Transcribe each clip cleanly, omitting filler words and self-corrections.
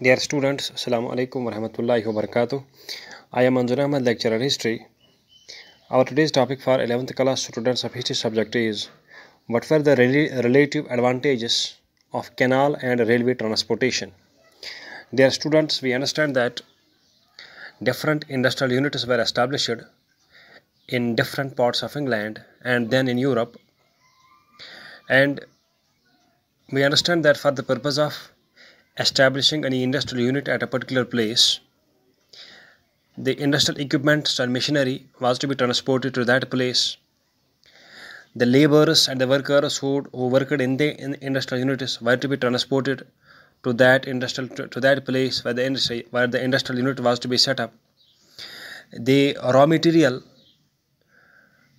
Dear students, Assalamu alaikum wa rahmatullahi wa barakatuh. I am Manzur Ahmad, lecturer history. Our today's topic for 11th class students of history subject is what were the relative advantages of canal and railway transportation. Dear students, we understand that different industrial units were established in different parts of England and then in Europe, and we understand that for the purpose of establishing any industrial unit at a particular place, the industrial equipment and machinery was to be transported to that place. The laborers and the workers who worked in the industrial units were to be transported to that place where the industrial unit was to be set up. The raw material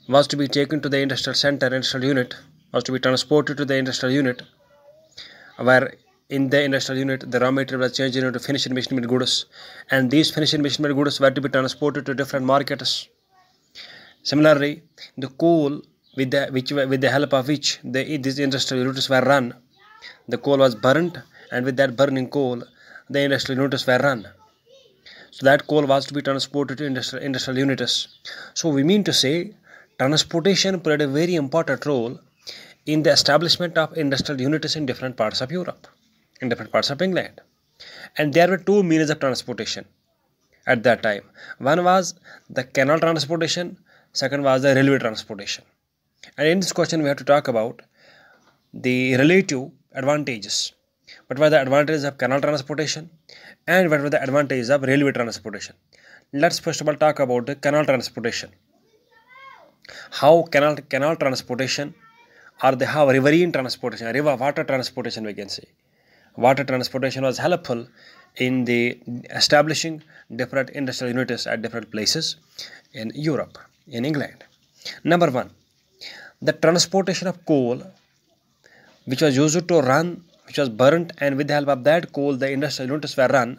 was to be taken to the industrial center. Industrial unit was to be transported to the industrial unit, where in the industrial unit the raw material was changed into finished machine-made goods, and these finished machine-made goods were to be transported to different markets. Similarly, the coal with the help of which these industrial units were run, the coal was burnt, and with that burning coal the industrial units were run. So that coal was to be transported to industrial units. So we mean to say transportation played a very important role in the establishment of industrial units in different parts of Europe, in different parts of England. And there were two means of transportation at that time. One was the canal transportation, second was the railway transportation. And in this question we have to talk about the relative advantages. What were the advantages of canal transportation and what were the advantages of railway transportation? Let's first of all talk about the canal transportation. How canal transportation, or how riverine transportation, water transportation we can say. Water transportation was helpful in the establishing different industrial units at different places in Europe, in England. Number one, the transportation of coal, which was used to run, which was burnt, and with the help of that coal the industrial units were run.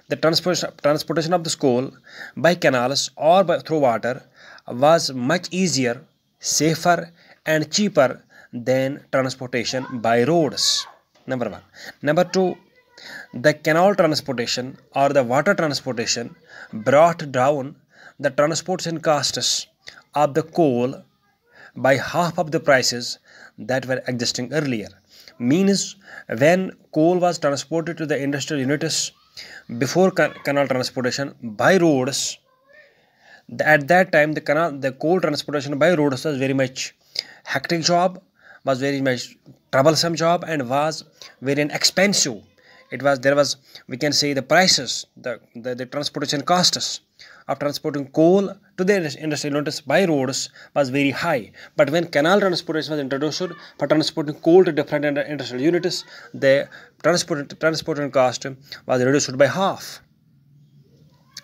The transportation of this coal by canals or through water was much easier, safer, and cheaper than transportation by roads. Number one. Number two, the canal transportation or the water transportation brought down the transportation costs of the coal by half of the prices that were existing earlier. Means when coal was transported to the industrial units before canal transportation by roads, at that time the coal transportation by roads was very much hectic job, was very much troublesome job, and was very expensive. We can say the prices, the transportation costs of transporting coal to the industrial units by roads was very high. But when canal transportation was introduced for transporting coal to different industrial units, the transportation cost was reduced by half.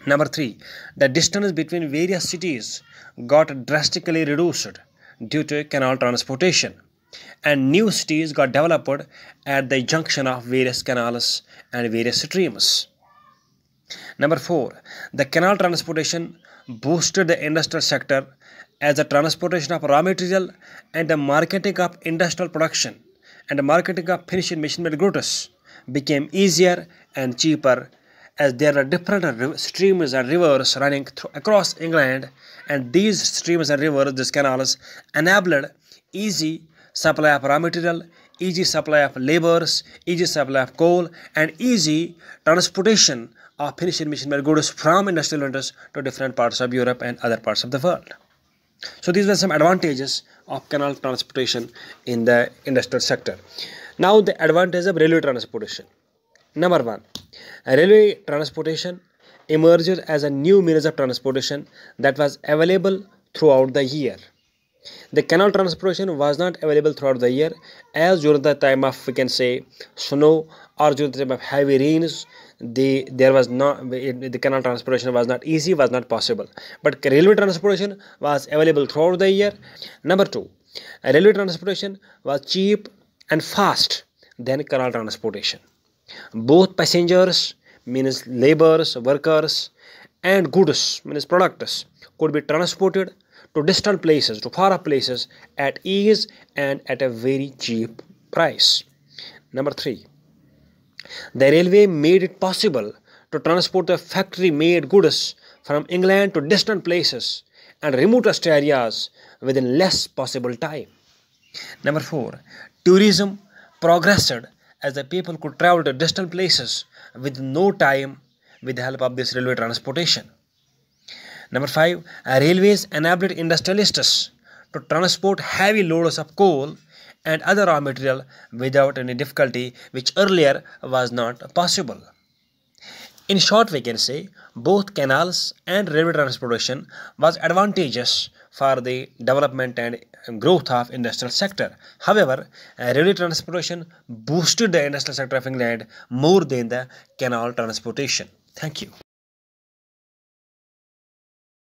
Number three, the distance between various cities got drastically reduced due to canal transportation, and new cities got developed at the junction of various canals and various streams. Number four, the canal transportation boosted the industrial sector as the transportation of raw material and the marketing of industrial production and the marketing of finished machine-made goods became easier and cheaper, as there are different streams and rivers running across England, and these streams and rivers, these canals, enabled easy supply of raw material, easy supply of laborers, easy supply of coal, and easy transportation of finished machine-made goods from industrial units to different parts of Europe and other parts of the world. So these were some advantages of canal transportation in the industrial sector. Now the advantage of railway transportation. Number one, railway transportation emerged as a new means of transportation that was available throughout the year. The canal transportation was not available throughout the year, as during the time of, we can say, snow, or during the time of heavy rains, the canal transportation was not easy, was not possible. But railway transportation was available throughout the year. Number two, railway transportation was cheap and fast than canal transportation. Both passengers, means laborers, workers, and goods, means products, could be transported to distant places, to far off places at ease and at a very cheap price. Number three, The railway made it possible to transport the factory-made goods from England to distant places and remotest areas within less possible time. Number 4. Tourism progressed as the people could travel to distant places with no time with the help of this railway transportation. Number 5. Railways enabled industrialists to transport heavy loads of coal and other raw material without any difficulty, which earlier was not possible. In short, we can say both canals and railway transportation was advantageous for the development and growth of industrial sector. However, railway transportation boosted the industrial sector of England more than the canal transportation. Thank you.